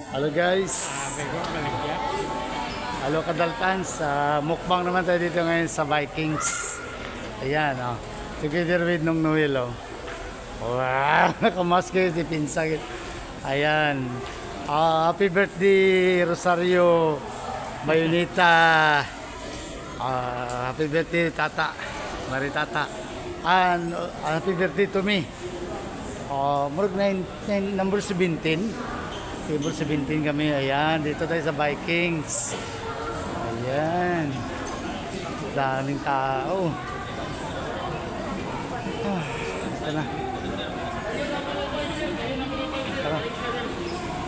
Halo guys. Halo Kadaltan. Sa mukbang naman tayo dito ngayon sa Vikings. Ayan o. Together with Nung Noel o. Wow. Nakamaske si Pinsa. Ayan. Happy birthday Rosario Bayonita. Happy birthday Tata Maritata. And happy birthday to me. Murag number 17. Table 17 kami. Ayan, dito tayo sa Vikings. Ayan. Daming tao. Ito na. Tara.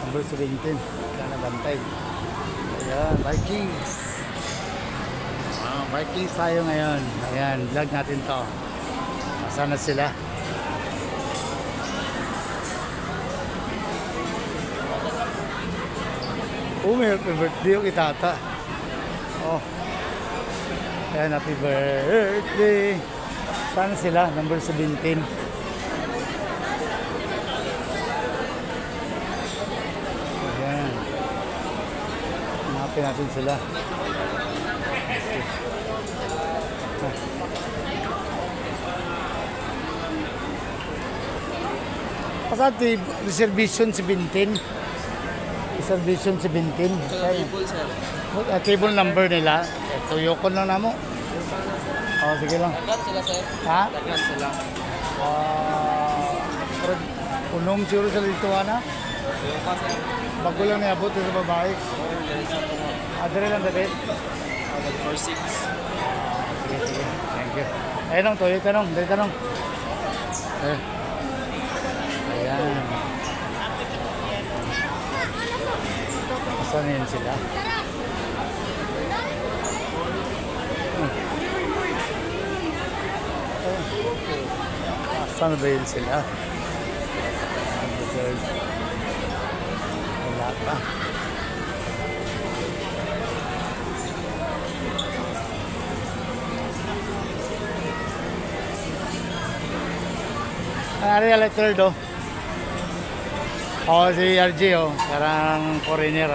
Number 17. Ito na bantay. Ayan, Vikings. Vikings tayo ngayon. Ayan, vlog natin to. Sana sila. May happy birthday yung itata. Ayan, happy birthday. Saan sila? Number 17. Ayan. Hanapin natin sila. Pasati, reservation 17. Reservation 17. Table, sir. Table number nila. Tuyokon lang namo. Sige lang. Dagan sila, sir. Ha? Dagan sila. Unom siguro sa lituana. Yung pa, sir. Bago lang niabot sa babae. Adre lang dali. For 6. Sige. Thank you. Ayun lang, tuloy tanong. Dali tanong. Ayan. Saan yun sila? Saan ba yun sila? Wala pa. Ano yung letter do? Si RJ parang foreigner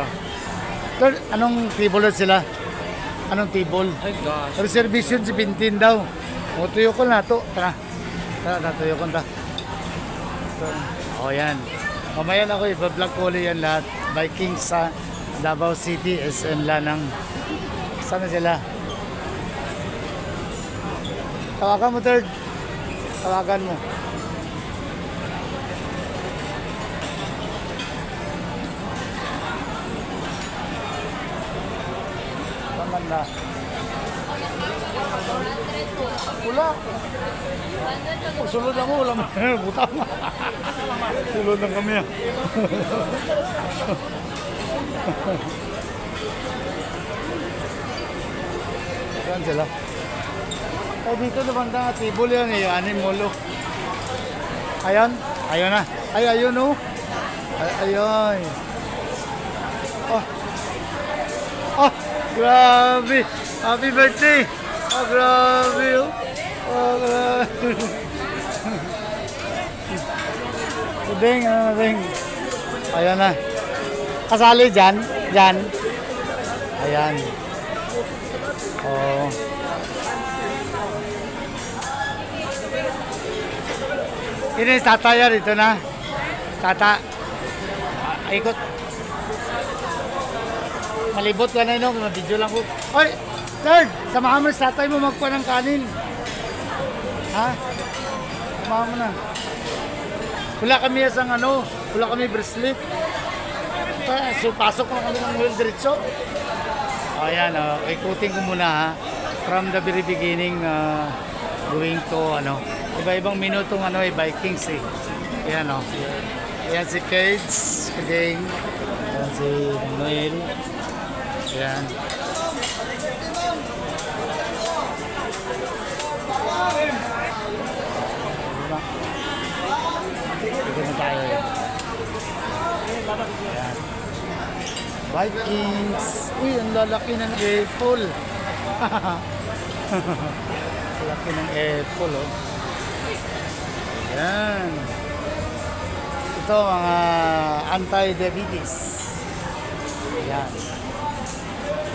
Lord, anong table na sila? Anong table? Ay gosh. Reservation 17 daw. Tuyo ko na to. Tara, tuyo ko na. Yan. Mamaya na ako i-vlog ko ulit yan lahat. Vikings sa Davao City, SM Lanang. Saan na sila? Tawagan mo, third. Tawagan mo. Na. Pula. Sulod ako, wala mo. Butang. Sulod lang kami. Saan sila? Dito naman na table yan eh. Anim mulo. Ayan. Ayun na. Ayun o. Ayun. Grabe! Happy birthday! Grabe! Grabe! Uding. Ayan na. Kasali dyan. Ayan. Ini tata ya dito na. Tata. Ikot. Malibot ka na yun, video lang ko. Oy, third, samahan mo sa tatay mo magkuha ng kanin. Ha? Samahan mo na. Wala kami isang wala kami bracelet. So, pasok na kami ng Noel diretso. Ayan, ikutin ko muna ha. From the very beginning, going to, iba-ibang minutong Vikings eh. Ayan Ayan si Cage, Kading. Ayan si Noel. Ayan. Ito na tayo. Ayan. Vikings. Uy, ang lalaki ng apple. Laki ng apple, Ayan. Ito, mga anti-diabetes. Ayan.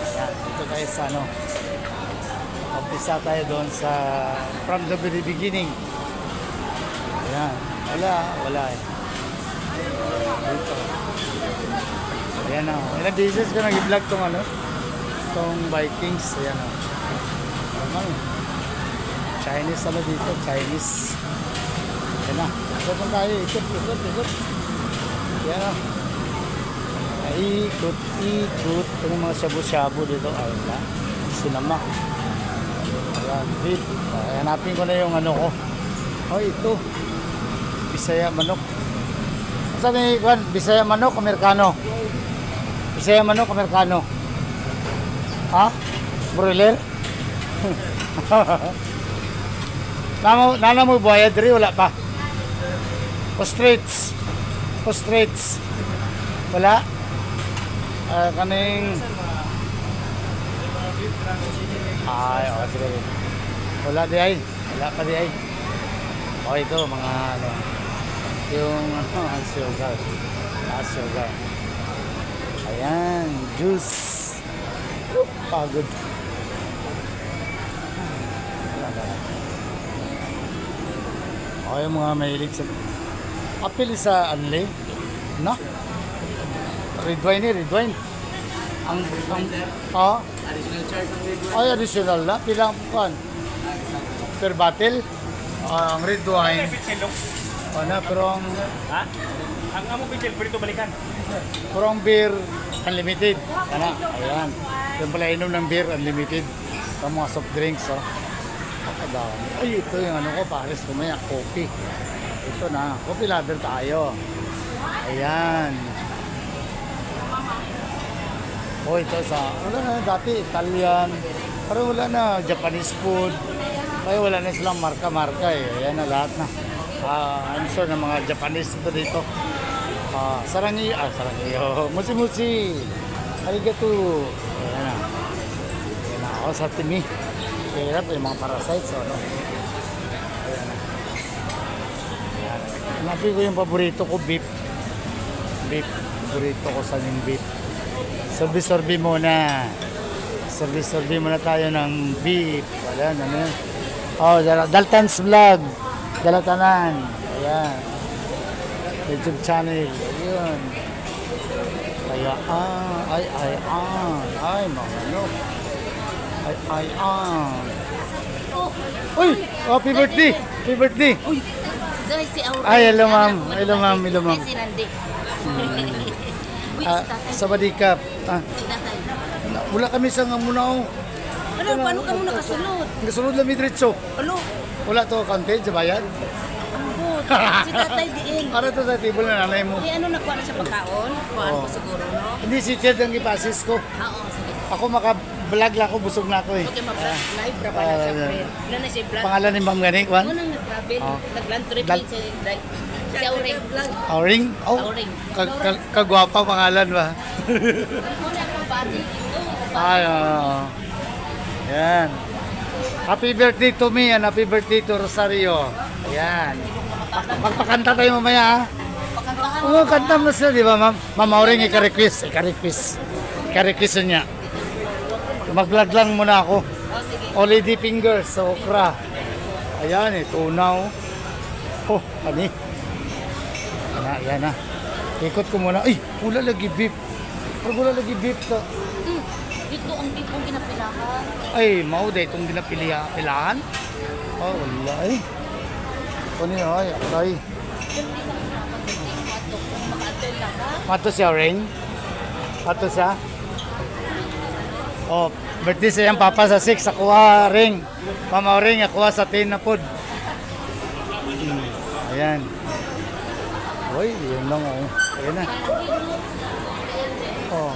Ayan. Ito tayo sa ano. Umpisa tayo doon sa from the very beginning. Ayan. Wala eh. Dito. Ayan o. Ilang beses ko nag-vlog tong ano. Tong Vikings. Ayan o. Ayan o. Chinese ano dito. Chinese. Ayan na. Ikot na tayo. Ikot. Ayan o. Ikot. Ito mga shabu-shabu dito. Ayan na. Sinama. Ayan. Beef. Hanapin ko na yung ano ko. Oh, ito. Bisaya manok. Sabi ni Juan, Bisaya manok, Amerikano. Bisaya manok, Amerikano. Ha? Broiler? Nana mo buhaya diri, wala pa. Ostrich. Wala. Kaning... Ay, sige. Wala di ay. Wala pa di ay. O ito, mga ano. Yung sugar. Sugar. Ayan, juice. Pagod. O yung mga mahilig sa apil sa anli. No? Red wine. Ang Additional charge ang red wine. ay additional na. Pilang pan? Per bottle? Ang red wine. Na, pero ang... Ha? Ang amo pichel, pwede ito balikan. Pero ang beer, unlimited. Ayan. Yung pala inom ng beer, unlimited. Ang mga soft drinks, oh. Pakadami. Ay, ito yung ano ko, pares kumaya, coffee. Ito na, coffee ladder tayo. Ayan. Oh, ito wala na dati, Italian. Pero wala na, Japanese food. Kaya wala na silang marka-marka eh. Ayan na lahat na. I'm sure na mga Japanese ito dito. Sarangi, musi-musi. Arigato. Ayan na. Ayan na ako sa timi. Hirap yung mga parasites. Ano? Ayan na. Ayan. Hanapin ko yung paborito ko, beef. Beef. Paborito ko sa yung beef. Sorbi-sorbi muna. Sorbi-sorbi muna tayo ng beef. Wala na yun. Oh, Dalton's Vlog. Dalatanan. Ayan. YouTube channel. Ayun. Kaya, ay, mga ano. Uy! Happy birthday! Happy birthday! Guys, si Aurel. Ay, hello ma'am. Hello ma'am. Ay, si Randy. Uy, si tatay. Sabadikap. Si tatay. Wala kami sa nga muna oh. Ano, paano ka muna kasunod? Kasunod lang mitritso. Ano? Wala to accounted sa bayad. Ambot. Si tatay diin. Para to sa table na nanay mo. Eh, ano nakuha na sa pagkaon? Kuhaan ko siguro, no? Hindi si Ted ang ipasis ko. Oo, sige. Ako maka-vlog lang ako, busog na ako eh. Okay, live ra ba na siya, friend? Ano na siya, vlog? Pangalan ni Ma'am Ganing, Kwan? Ano nang nag-travel? Oh. Nag-land trip Gal- si Aurel vlog. Auring? Oh, Auring. kagwapa pangalan ba? Ano na akong bati dito? Ay, Yan. Happy birthday to me and happy birthday to Rosario. Ayan. Magpakanta tayo mamaya ha. Pakantahan Oo, kanta mo sila, di ba ma'am? Ma'am Auring, ika-request niya. Mag-vlog lang muna ako. Oh, sige. Lady fingers sa okra. Ayan eh, tunaw. Oh, ani. Yan na. Ikot ko muna. Ay, wala lagi beef. Pag wala lagi beef to. Dito ang tipong ginapilahan. Ay, mauday itong pilahan. Oh, wala eh. Ano yun? Ay, akay. Makaantay lang ha? Mato siya, Ring. Mato siya. Oh, birthday sa iyang papa sa 6. Ako Ring. Mama Ring, ako sa 10 na pod. Ayan. Uy, yun lang oh. Ayan na. Oh.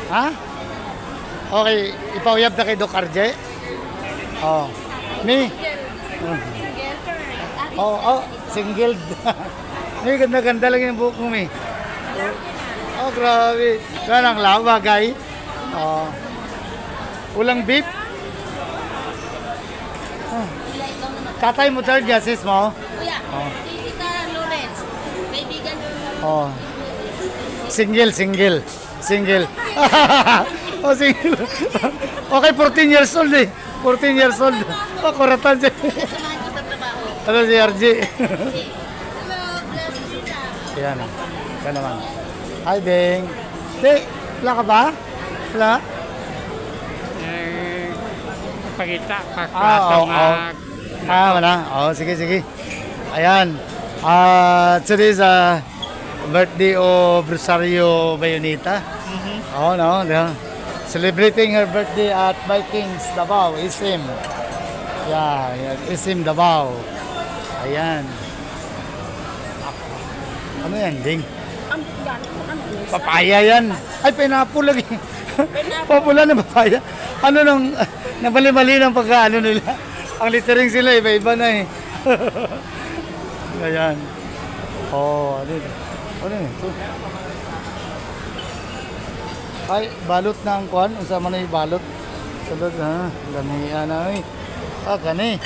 Ha? Okay, ipauyab na kay Doc RJ. Oh. Me? Single. May ganda-ganda lang yung buhok mo, me. Oh, grabe. Ganang lava, guy. Oh. Ulang beef. Oh. Tatay mo third sis mo? Kuya, si Tita Lawrence, kaibigan ko. Oh. Single, single. Single. Oh, single. Okay, 14 years old eh. 14 years old. Oh, kuratan siya. Samahan ko sa trabaho. Ano si RJ? Hello, bless you. Yan. Yan naman. Hi, Ding. Di, wala ka ba? Wala? Pagkita, wala. Oh, sige, sige. Ayan. Today is birthday of Rosario Bayonita. Oh, no. Yeah. Celebrating her birthday at Vikings Davao, Isim. Yeah, Isim Davao. Ayan. Ano yan, Ding? Papaya yan. Ay, pineapple lagi. Papula na papaya. Ano nang nabali-mali ng pagkaano nila. Ang littering sila, iba-iba na eh. Ayan. Oh, ano yun? Ano yun? Ay, balot na ang kuhan. Unsa man na yung balot. Sulod ha. Gamihan na eh. Gani.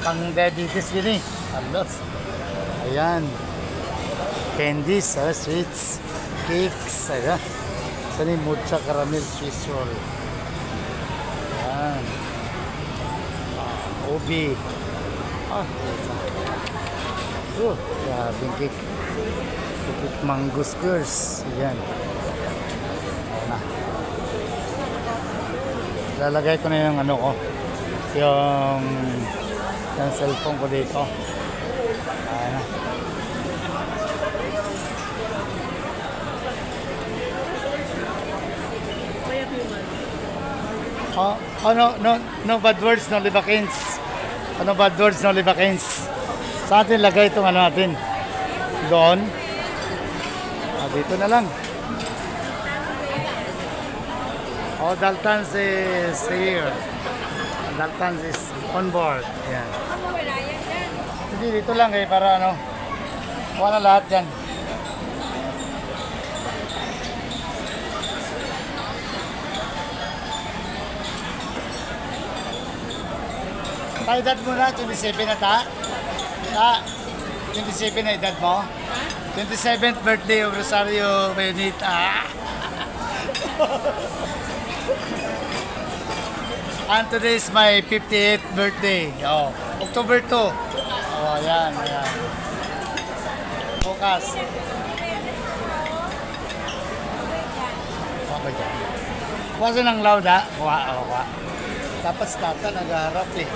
Pang diabetes yun eh. Alos. Ayan. Candies, sweets, cakes. Ayan. Saan yung mocha caramel Swiss roll. Ayan. Obi. Grabing cake. Cake mango skers. Ayan. Ayan na. Lalagay ko na yung ano ko. Yung cellphone ko dito. Ayan na. No bad words, no libakins. Ano bad words, no libakins. Sa atin lagay itong ano natin. Doon. Dito na lang. Oh, Daltons is here. Daltons is on board. Yan. Hindi, dito lang eh, para ano. Wala lahat yan. Ta, edad mo na, 27 na ta? Ta, 27 na edad mo? 27th birthday of Rosario Bayonita. And today is my 58th birthday. Oh, October 2. Oh, yan, yan. Focus. Okay dyan. Kuha ng loud ha? Kuha. Dapat stata nag-harap eh.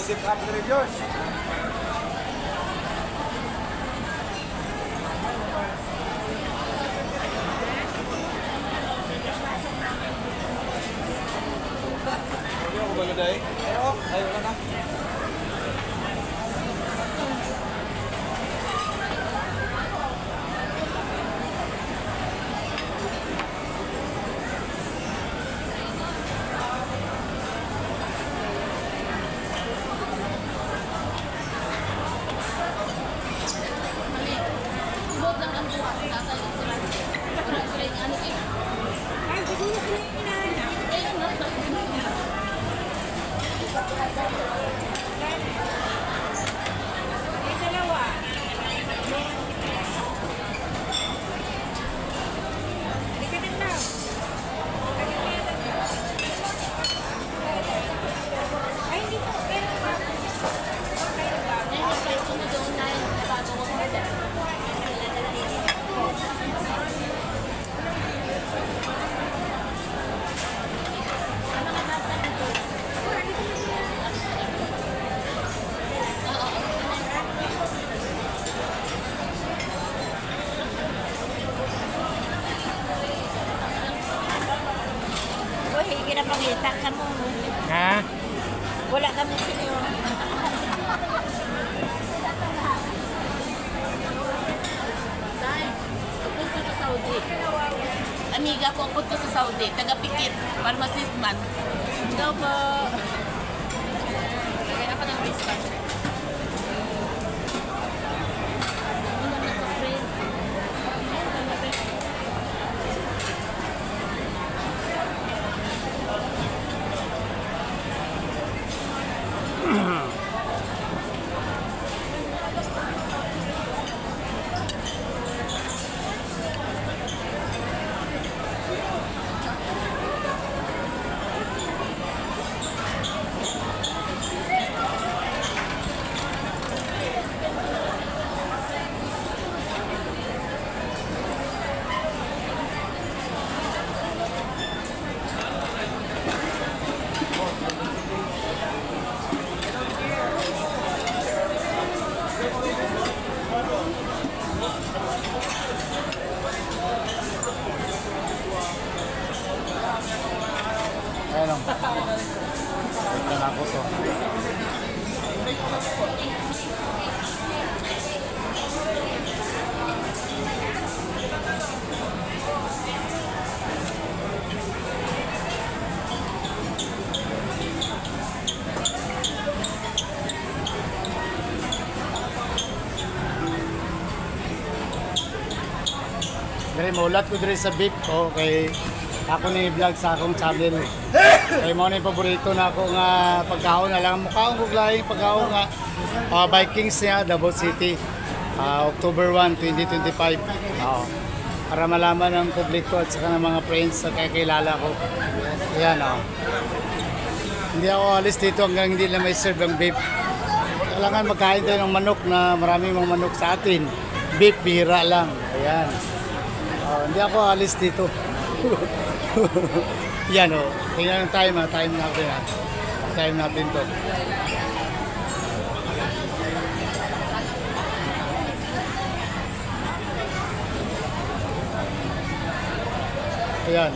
Si Padre Dios. Kita ka mo. Ha? Wala kami sa'yo. Dahil, punto sa Saudi. Amiga ko, punto sa Saudi. Taga-pikit. Pharmacist man. Ikaw po. Kaya ako ng wristband. Ayan o. Ito na ako to. Dari maulat ko diri sa beef o kay ako ni vlog sa akong channel. Kay mo ni paborito na ako nga pagkaon na lang mukhaon kog laing pagkaon nga Vikings niya Davao City. October 1, 2025. Para malaman ng publiko at saka ng mga friends sa kakilala ko. Ayan o. Hindi ako alis dito hanggang hindi na may serve ang beef. Kailangan magkain tayo ng manok na maraming mga manok sa atin. Beef, bihira lang. Ayan. Hindi ako alis dito. Yan o. Tingnan yung time ha. Time natin ha. Time natin to. Ayan.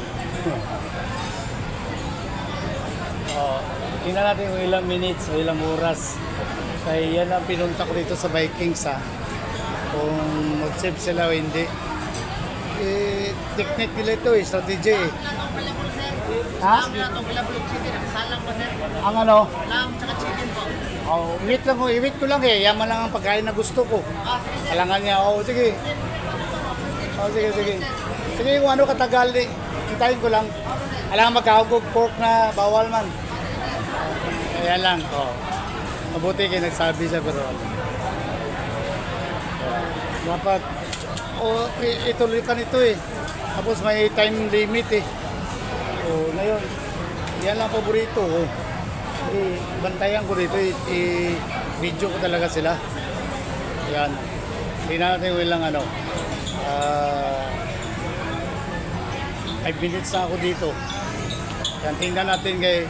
Tingnan natin kung ilang minutes o ilang oras. Kaya yan ang pinunta ko dito sa Vikings ha. Kung mag-save sila o hindi. Technique nila ito strategy Ha? Ang ano? Wait lang ko, i-wait ko lang yaman lang ang pagkain na gusto ko. Kailangan niya, sige. Sige. Sige kung ano katagal, kitain ko lang. Kailangan magkahugog pork na bawal man. Kaya lang, mabuti kayo nagsabi sa pero dapat ituloy ka nito tapos may time limit ngayon yan lang paborito ko bantayan ko dito video ko talaga sila yan tingnan natin yung ilang 5 minutes na ako dito yan tingnan natin kay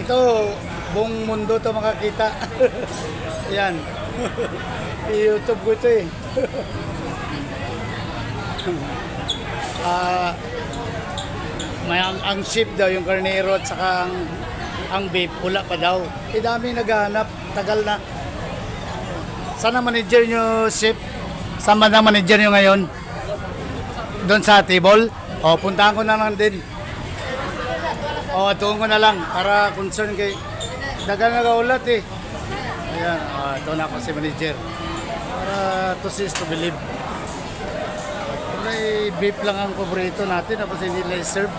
ito buong mundo to makakita yan i-YouTube ko ito may ang sheep daw yung karnero at saka ang beef wala pa daw dami naghahanap tagal na sana manager nyo chef saan ba na manager nyo ngayon doon sa table puntahan ko na lang din tuon ko na lang para concern kay dagal nagaulat ayan ito na ako si manager para to see is to believe. May beef lang ang paborito natin tapos hindi nila i-serve.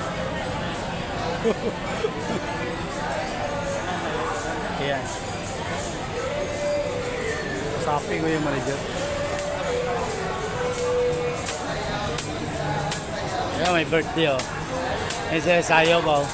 Ayan. Sapi ko yung manager. Ayan, may birthday May sayo ba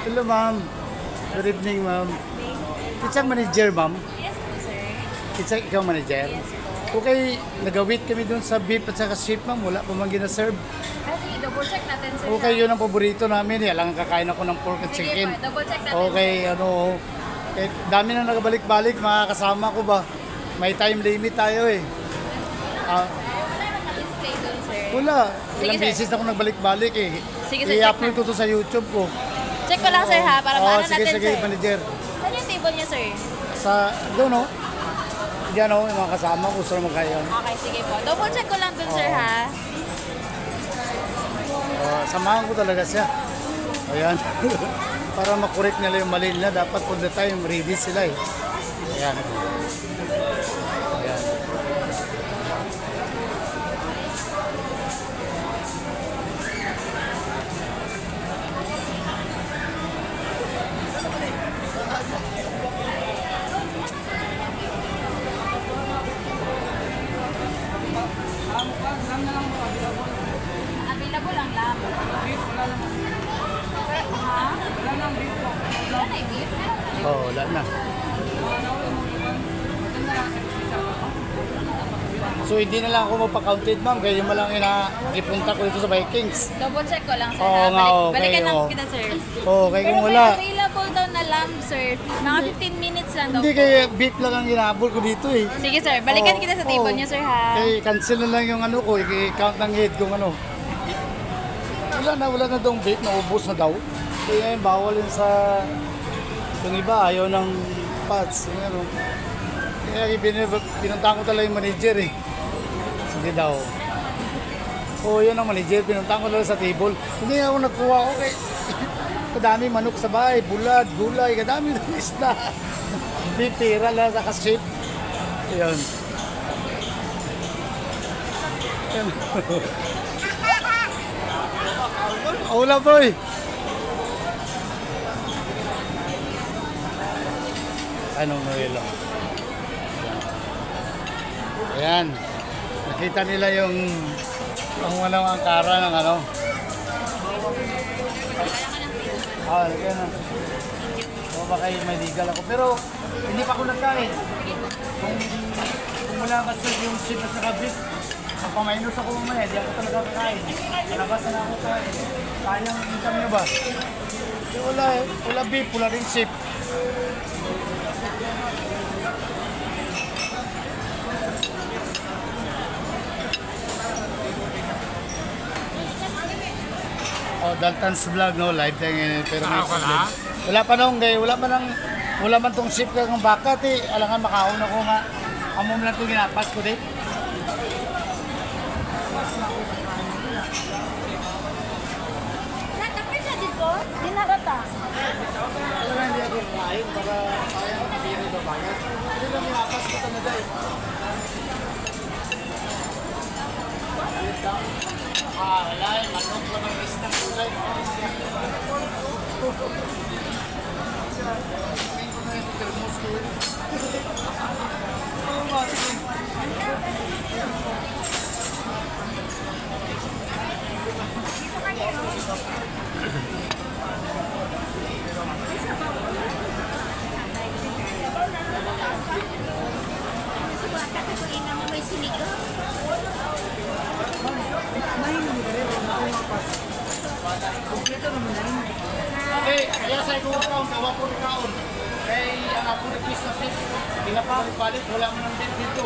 Hello, ma'am. Good evening, ma'am. It's ang manager, ma'am. Yes, sir. Isa, ikaw manager? Okay, nagawit kami dun sa beef at saka ship ma'am. Wala pa man gina-serve. Kasi double check natin sir. Okay, yun ang paborito namin. Alang kakain ako ng pork at Sige chicken. po, double check natin. Okay, ano, eh, dami na nagabalik-balik, mga kasama ko ba? May time limit tayo eh. Ah, Wala naman naka-display doon sir. wala. Sige, Ilang sir. beses na ako nagbalik-balik eh. Sige, sir, I-upload check ko to sa YouTube ko. Check ko lang sir ha, para Oo, paano sige, natin sige, sir. manager. Saan yung table niya sir? Sa, doon no? Diyan no, yung mga kasama ko, gusto na magkayon. Okay, sige po. Double check ko lang dun sir ha. Samahan ko talaga siya. Ayan. Para makorek nila yung mali nila, dapat all the time ready sila eh. Ayan. Ayan. Available ang lamb. Ha? Wala nang beef po. Wala na yung beef? Oh, wala na. So hindi na lang ako magpa-counted ma'am, kaya yung malang ipunta ko dito sa Vikings. Double check ko lang sir Oo ha. nga, okay, Balikan lang oo. kita sir. Oh, kaya Pero kung may wala. available daw na lamb sir. Mga 15 minutes lang daw. Hindi kaya beef lang ang inaabol ko dito eh. Sige sir, balikan Oo, kita sa table oo. niyo sir ha. Eh, cancel na lang yung ano ko, i-count ng head kung ano. Wala na daw beef, naubos na daw. Kaya yun, bawal yun sa... Yung iba, ayaw ng pots. Yung ano. Kaya pinuntahan ko talaga yung manager eh. Sige daw. Oo, yun ang manager, pinuntahan ko talaga sa table. Hindi ako nagkuha, okay. Kadami manok sa bahay, bulad, gulay, kadami ng isda. Beef, tira lang sa kasip. Ayun. Ayun. Hola, boy. Anong Noelo? Ayan. Nakita nila yung ang walang angkara ng ano. Lagyan na. O baka may legal ako. Pero hindi pa ako nagkain. Kung wala ka yung chip at saka beef, ang pamainos ako mamaya, di ako talaga kakain. Labas na ako kain. Sayang income nyo ba? Wala beef, wala rin chip. Oh, Dalton's vlog no, live tayo ngayon. Pero may problem. Wala pa nung, wala man tong ship kang baka, ti. Alangan makauna ko nga. Amo mo lang ito ginapas ko, di. Natapit na dito? Dinarata. Wala hindi ako kumain para sayang hindi rin babayad. Hindi lang ginapas ko talaga eh. Wala eh, manok lang ang is ng gulay. Okay, kaya sa ikaw kaon, gawa po ni kaon. Kay ang ako ni Chris na fit. Kila pa ako balik, wala mo ng bit dito.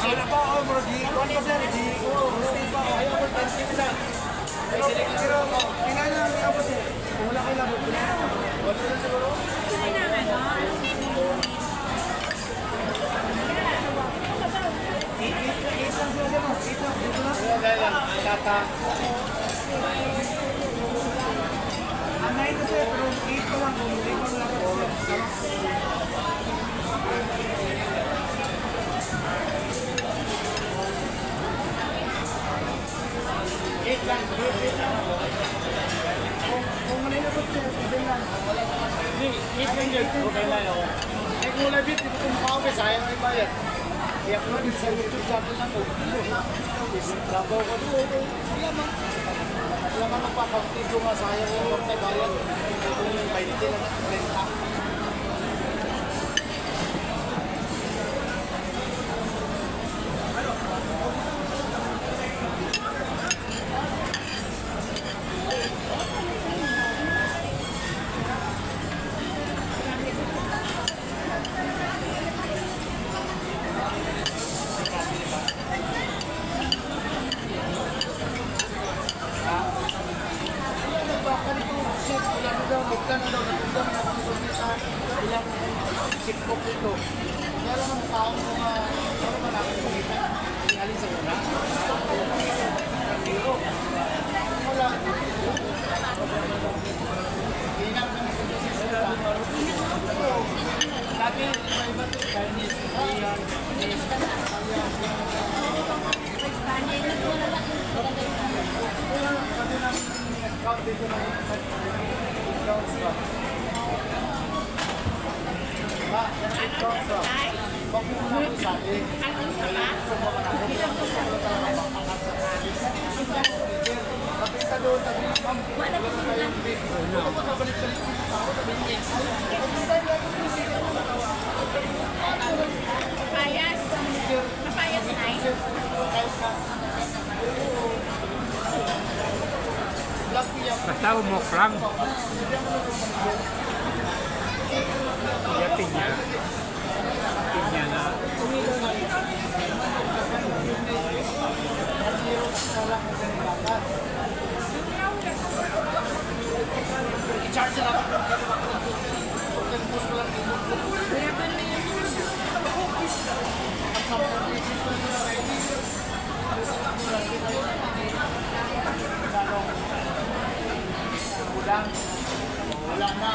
Sino pa ako, bro? Di ko pa sir. Di ko. Stay pa ako. Ayaw ko pa sir. Pero, tingnan na lang ako sir. Kung wala kayo labot, tingnan na ako. Wala na siguro? Tata. Anay na sir, pero 8 ko lang. Kung hindi ko lang ako. Kung manila ko sir, hindi lang. Eat lang yun. Okay lang ako. Eh kung wala bit, dito kung makauwi, sayang ay bayad. I-upload sa YouTube channel lang ko. Labaw ko doon. Wala man magpapagtigo nga, sayang yung magpapayad. Kung yung 20 lang, renta. na daw, natundang na kung sa ilang tiktok dito. Meron ng taong mga, ano ba namin kumita? Alin sa una? Wala. Hinang na nagpunta sa sila. Dati, iba-iba ito. Chinese, Korean, kami nang nag-count dito ng counts ba? Ba, counts ba? Bakit mo namin sa akin? Kapit ka doon, sabi na, ma'am, wala na tayong big. Ito mo nabalik-balik mo sa ako, sabi niya. Papayas. Papayas na Basta umok lang. Ya pinya. Pinya na. I-charge na lang. Kulang. Wala na.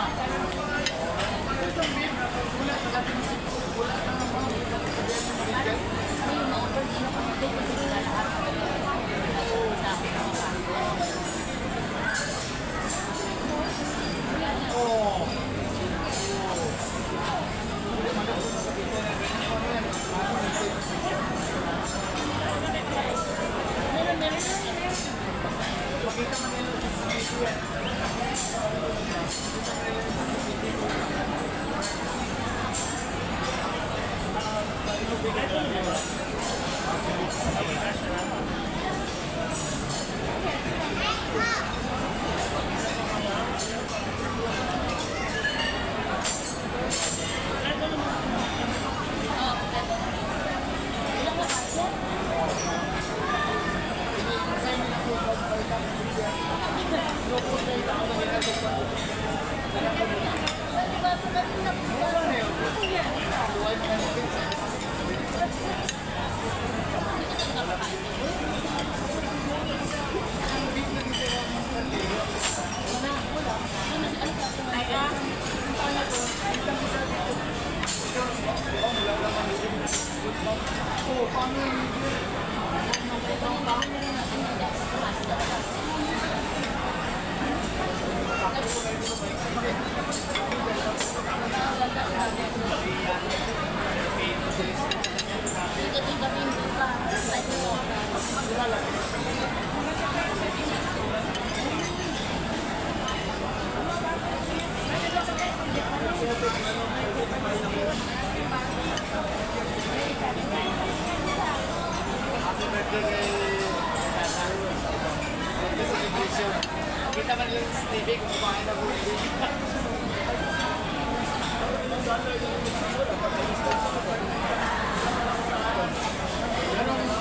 Kita man yung TV kung kumain na buhay.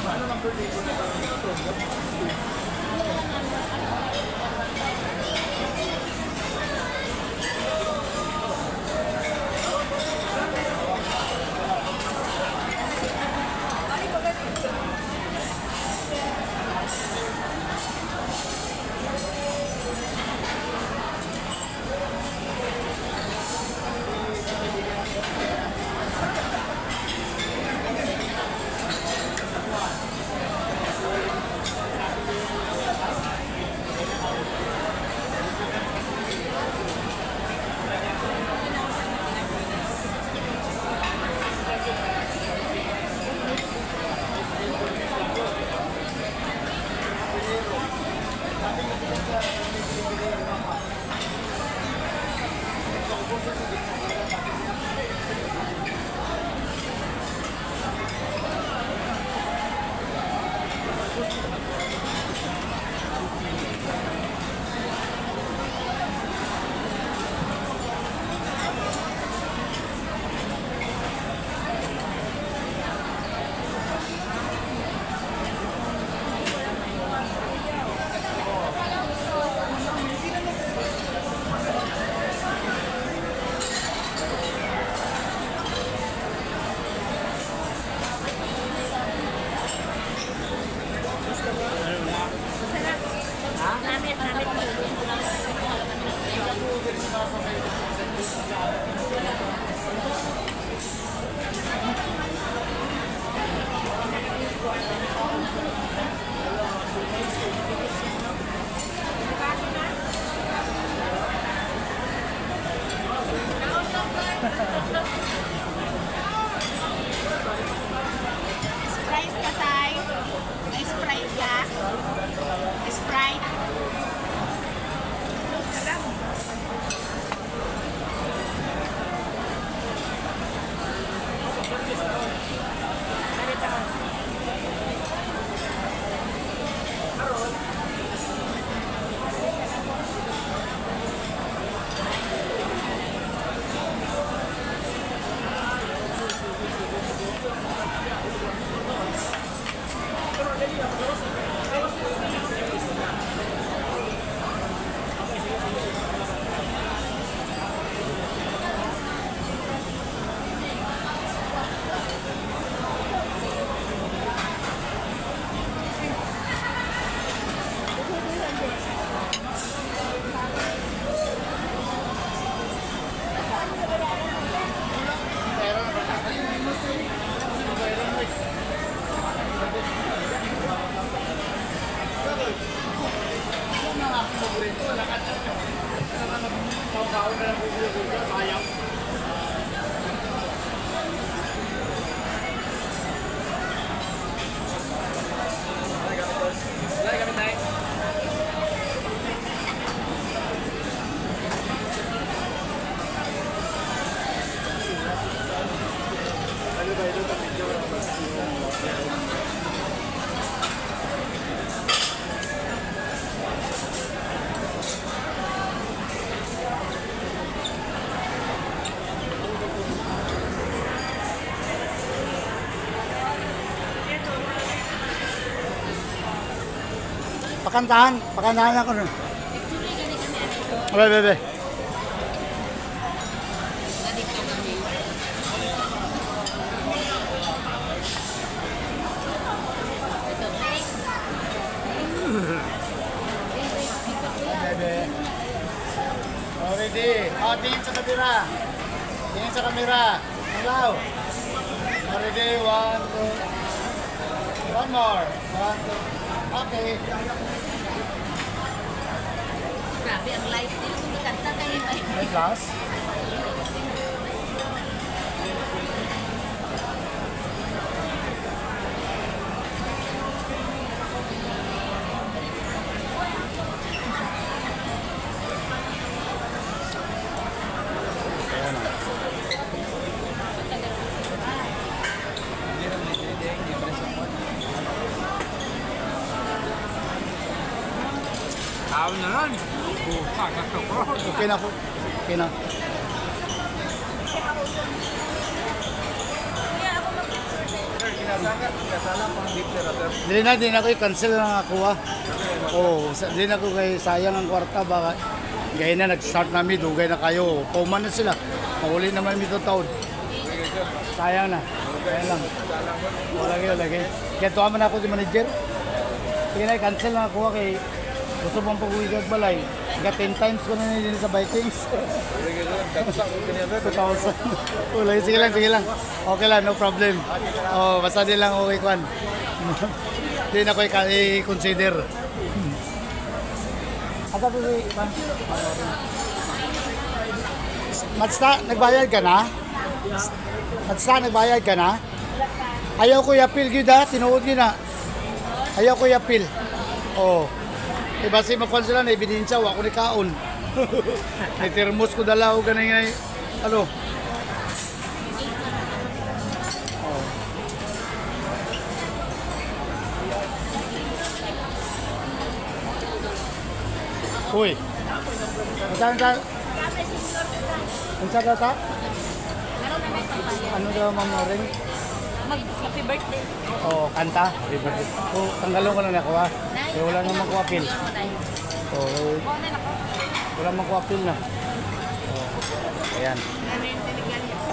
Ano number dito na Pakantahan ako nun. Bebe. Already. Oh, tingin sa kamera. Tingin sa kamera. Hello. Already. 1, 2. One more. 1, 2. Okay. Grabe, ang light nila. Kung magkanta kayo ba? May class? Tao na lang. Puta, kasokro. Okay na po. Okay na. Hindi na ko i-cancel na ako ha. Oo, hindi na ko kay sayang ang kwarta baka gaya na nag-start namin, dugay na kayo. Pauman na sila. Mahuli naman ito taon. Sayang na. Kaya lang. Lagi. Kaya tuwa man ako si manager. Sige na, cancel na ako kay gusto mong pag-uwi kag balay. Hanggang 10 times ko na nilin sa Vikings. 2,000. Wala, sige lang. Okay lang, no problem. Oh, basta din lang okay kwan. Hindi na ko i-consider. Asa po si Kwan? Matsta, nagbayad ka na? Matsta, nagbayad ka na? Ayaw ko yapil gyud ha, tinuod gyud na. Ayaw ko yapil. Oh. Iba si makon sila na ebidensya, wa ko ni kaon. May termos ko dala o ganay ngay. Ano? Uy. Unsa data? Ano daw mamoring? Mag-happy birthday. Oh, kanta. Oh, tanggalon ko lang ako ha. Eh, wala namang kuwapil. Oh, wala namang kuwapil na. Oh, ayan.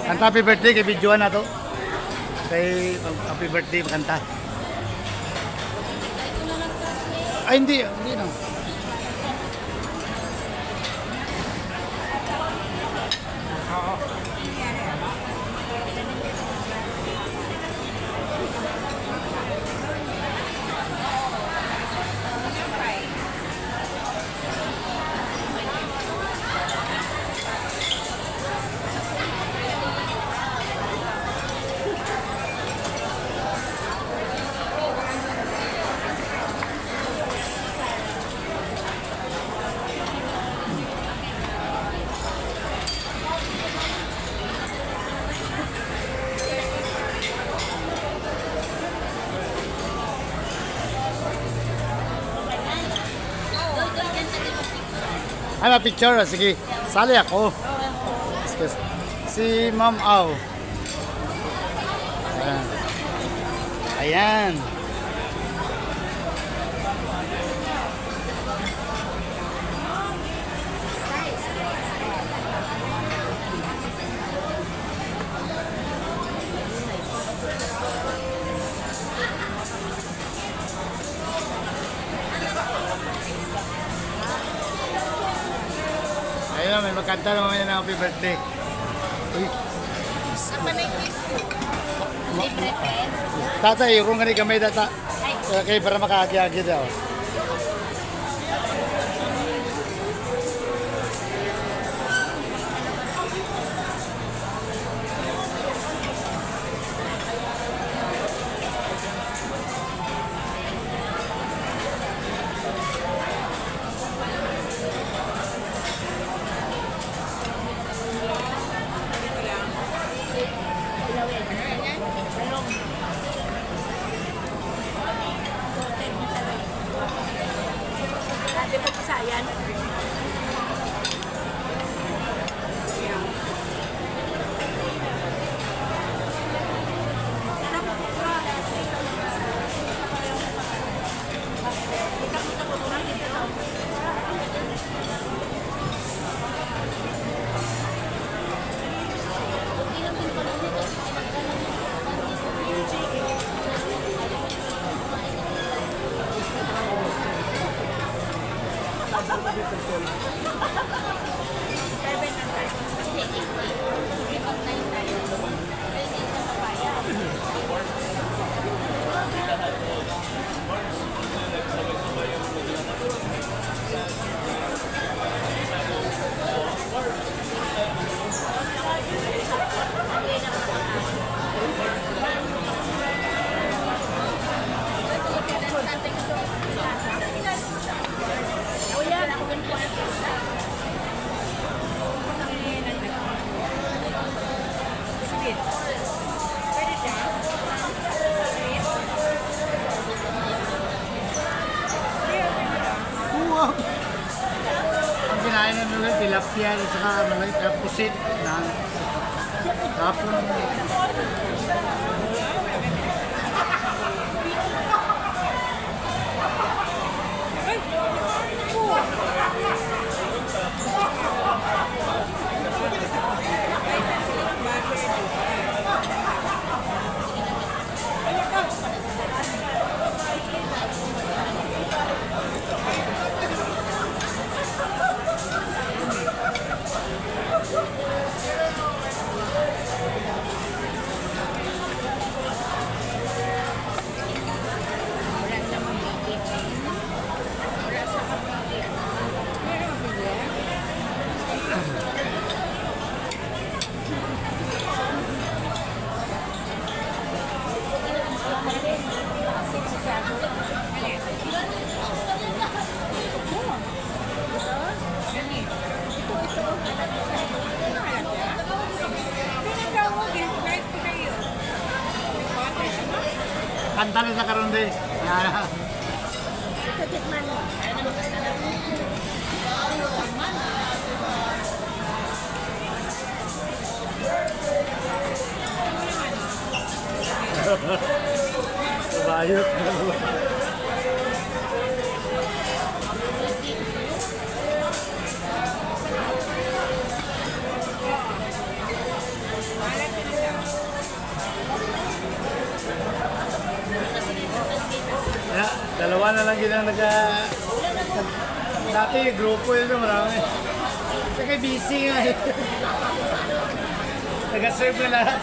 Kanta happy birthday kay videoan na to. Kay happy birthday kanta. Ay, hindi na. Ano, picture? Sige, sali ako. Si Ma'am Au. Ayan. Ayun, may magkanta naman yan ng happy birthday. Uy. Tata, irong ka ni kamay data. Okay, para makaagi-agi daw. ng ulit, tilapia, at saka malaki pusit na hapon. Kanta na sa karon din. Bayot. Dalawa na lang ginang dati grupo yun marami. Kasi busy nga eh. Nag-serve na lahat.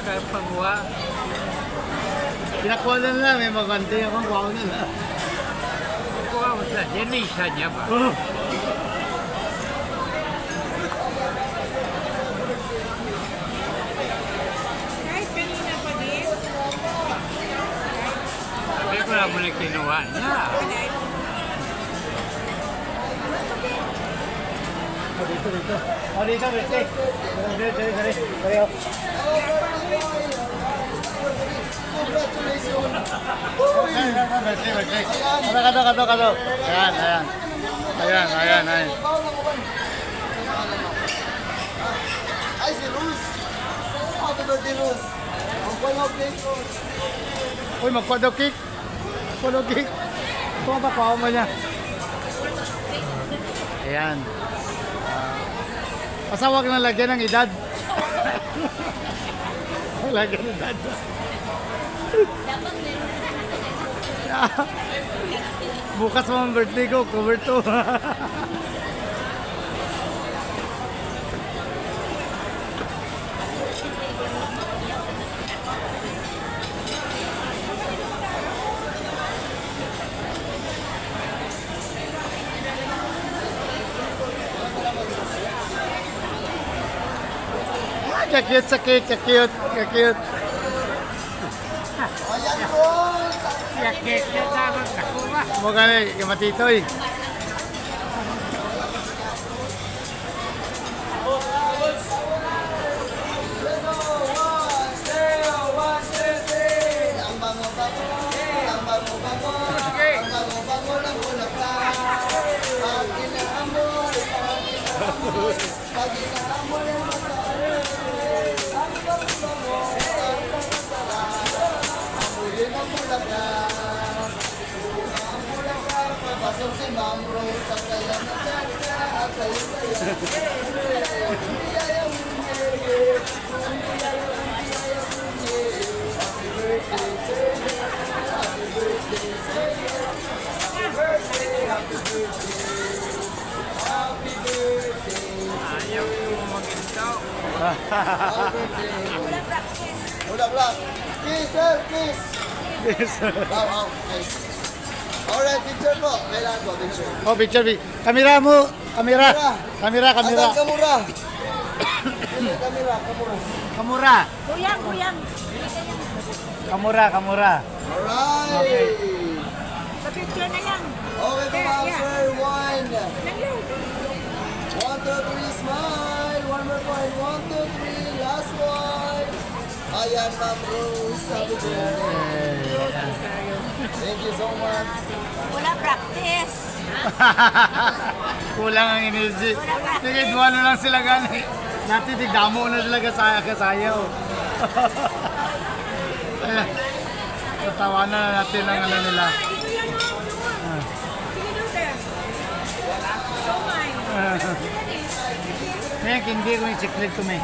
Kaya pagwa. Pinakuha na lang, may magante ako, kuha na lang. Kuha mo sa yan, isa niya ba? Sabi ko lang muna kinuha niya. Dito. Dito. Pareho. Kado. Ayan. Ay, si Rus. Happy birthday, Rus. Ang palaw cake, Rus. Uy, magkuha daw cake. Kuha ba, kuha mo niya. Ayan. Pasawag na lagyan ng edad. Lagyan ng edad. Bukas mo ang birthday ko, cover to. Cute sa cake, cute. Ayan, Rus. Yakit niya dapat nakuha. Mukha na yung matitoy. Ang bango-bango ng bulaklak. Pag inaamoy ang mataray. Ang bango-bango, amoy ng bulaklak. Ang bulaklak, papasok si Ma'am Rose sa kaya na salsa at sayo-sayo. Ayaw ko magintaw. Bulaklak. Kiss, sir, kiss. Wow, kiss. Alright, picture po. Kailangan po, picture. Oh, picture. Kamera mo. Kamera. Asan kamura? Kamura. Kamura. Alright. Picture na lang. Okay po, ma'am, sir. One. 1, 2, 3, smile. One more point. 1, 2, 3. Last one. Ayan, Ma'am Rose. Sabi ko. Thank you so much. Wala practice. Kulang ang energy. Sige, duwa na lang sila gani. Dati tigdamo na sila kasayaw. Ayan. Tatawanan na natin ang ano nila. Ngayon, hindi ko yung chiclet ko may.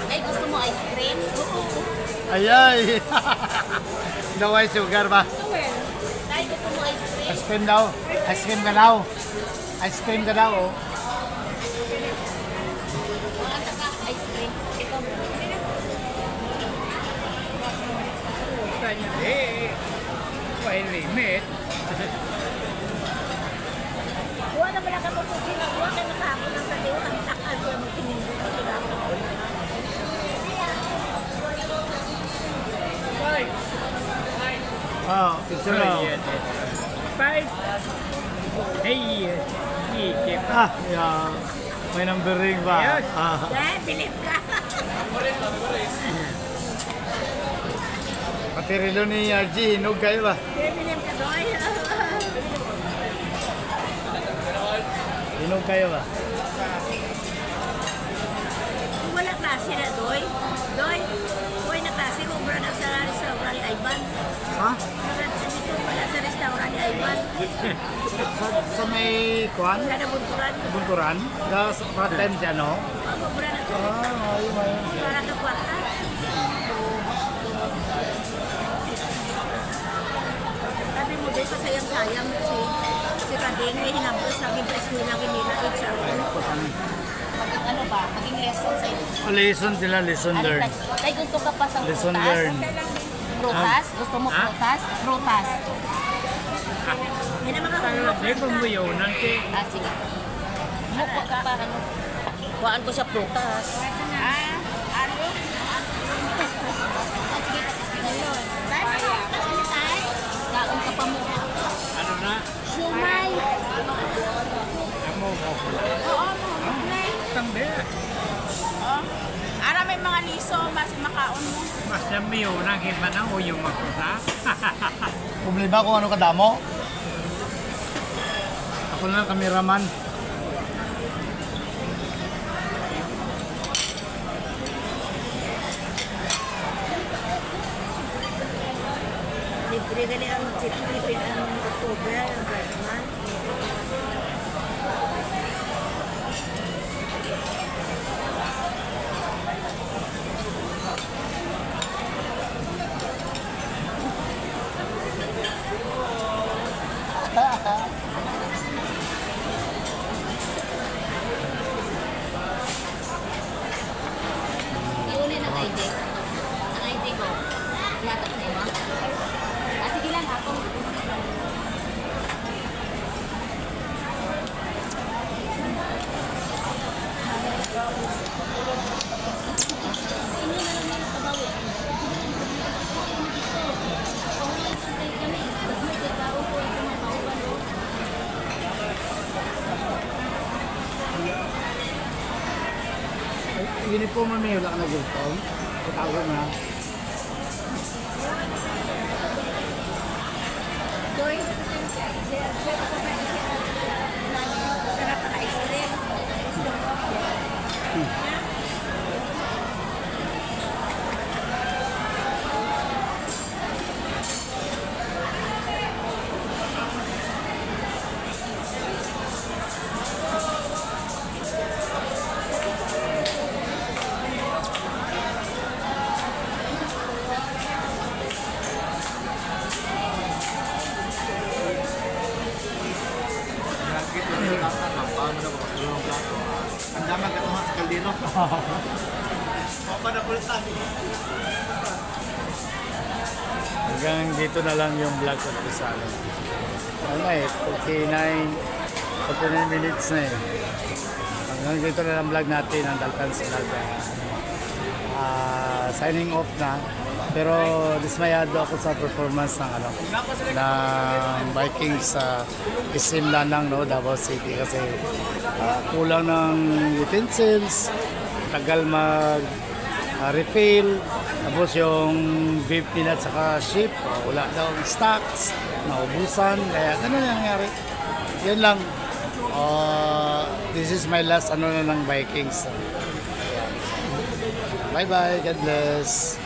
Ay, gusto mo ice cream? Ayay! Daway sugar ba? Ay, gusto mo ice cream? Ice cream daw. Ice cream ka daw. Ice cream ka daw, oh. Ang taka, ice cream. Ikaw mo. Eh, may limit. Huwag na pala ka po kung huwag ka nakakon ng saliw. Ang takal ko yung tinindo ko sila. Oh, ito na. Five. Hey, ikip. Ah, yeah. May numbering ba? Yes. Ah. Eh, bilip ka. Pati relo ni RG, hinog kayo ba? Eh, bilip ka doy. Hinog kayo ba? Kung wala klase na doy. Doy, huwag na klase kung wala na sa restaurant ni Ivan. Ha? Dito wala sa restaurant ni Ivan. Sa may kuhan? Wala na bunturan. Bunturan? Sa part-time siya, no? Wala na to. Ah, ayun. Para ka kwarta. Sabi mo din, pasayang-sayang si Kading, may hinabos sa akin sa eskwela nila, HR. Maging ano ba? Maging lesson sa inyo. Oh, lesson sila, lesson learned. Ay, gusto ka pa sa Lesson prutas? learned. Prutas? Gusto mo prutas? Prutas. Yan ang mga Hindi ko mo yun. Ah, sige. Muko ka pa, ano? Kuhaan ko siya prutas. Ah, ano? Kaon ka pa mo. Ano na? Shumay. Amo ko. Oo, shumay. Tangde. Ara may mga liso, mas makaon mo. Mas namiyo na kiba na o yung makusa. Problema kung ano kadamo. Ako na lang kameraman. Libre gali ang tipin ang October, ang Batman. Iunin ang ID. Ang ID ko. Yatag sa iyo. Ah, sige lang ako. Uniform mo may wala ka nag-uniform. Tawag na. Doy. Sarap ang ice cream. Ang damag ka tumas kaldero. Papanapultan. Hanggang dito na lang yung vlog at Rizal. Ano eh, 49 minutes na eh. Hanggang dito na lang vlog natin ang Daltan Sinaga. Signing off na. Pero dismayado ako sa performance ng ng Vikings sa Isim Lanang, no, Davao City kasi kulang ng utensils, tagal mag refill, tapos yung beef nila at saka sheep, wala daw stocks, naubusan, kaya ganun yung nangyari. Yan lang. This is my last ng Vikings. Bye bye, God bless.